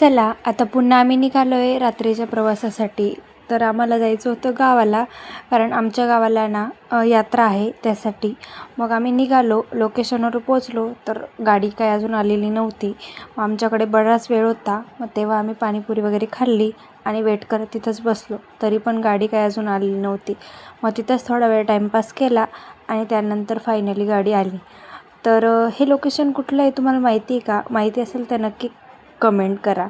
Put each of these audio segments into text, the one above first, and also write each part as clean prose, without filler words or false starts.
चला आता पुन्हा आम्ही निघालो आहे रात्रीच्या प्रवासासाठी. तर आम्हाला जायचं होतं गावाला, कारण आमच्या गावाला ना यात्रा आहे त्यासाठी. मग आम्ही निघालो, लोकेशनवर पोचलो तर गाडी काय अजून आलेली नव्हती. आमच्याकडे बराच वेळ होता. मग तेव्हा आम्ही पाणीपुरी वगैरे खाल्ली आणि वेट करत तिथंच बसलो, तरी पण गाडी काय अजून आलेली नव्हती. मग तिथंच थोडा वेळ टाईमपास केला आणि त्यानंतर फायनली गाडी आली. तर हे लोकेशन कुठलं आहे तुम्हाला माहिती आहे का? माहिती असेल तर नक्की कमेंट करा.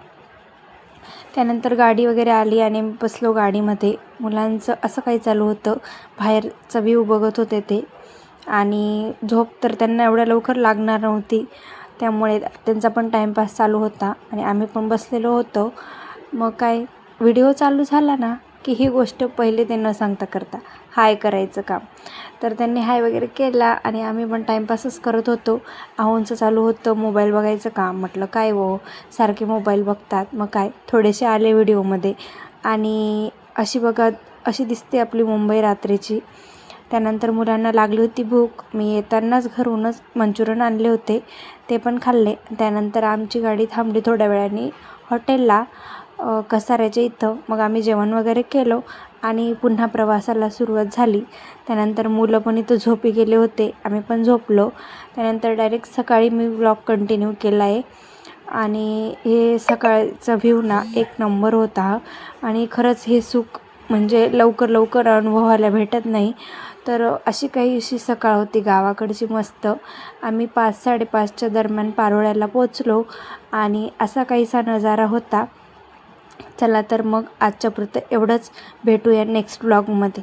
त्यानंतर गाडी वगैरे आली आणि बसलो गाडीमध्ये. मुलांचं असं काही चालू होतं, बाहेरचा व्ह्यू बघत होते ते. आणि झोप तर त्यांना एवढ्या लवकर लागणार नव्हती, त्यामुळे त्यांचा पण टाईमपास चालू होता आणि आम्ही पण बसलेलो होतो. मग काय व्हिडिओ चालू झाला ना की ही गोष्ट पहिले ते न सांगता करता हाय करायचं काम. तर त्यांनी हाय वगैरे केला आणि आम्ही पण टाईमपासच करत होतो. आहोंचं चालू होतं मोबाईल बघायचं काम. म्हटलं काय हो सारखे मोबाईल बघतात. मग काय थोडेसे आले व्हिडिओमध्ये आणि अशी दिसते आपली मुंबई रात्रीची. त्यानंतर मुलांना लागली होती भूक. मी येतानाच घरूनच मंचुरियन आणले होते, ते पण खाल्ले. त्यानंतर आमची गाडी थांबली थोड्या वेळाने हॉटेलला कसाऱ्याच्या इथं. मग आम्ही जेवण वगैरे केलं आणि पुन्हा प्रवासाला सुरुवात झाली. त्यानंतर मुलं पण इथं झोपी गेले होते, आम्ही पण झोपलो. त्यानंतर डायरेक्ट सकाळी मी व्लॉग कंटिन्यू केला आहे. आणि हे सकाळचा व्ह्यू ना एक नंबर होता आणि खरंच हे सुख म्हणजे लवकर अनुभवायला भेटत नाही. तर अशी सकाळ होती गावाकडची मस्त. आम्ही 5-5:30च्या दरम्यान पारोळ्याला पोचलो आणि असा काहीसा नजारा होता. चला तर मग आजच्यापुरतं एवढंच. भेटूया नेक्स्ट व्लॉगमध्ये.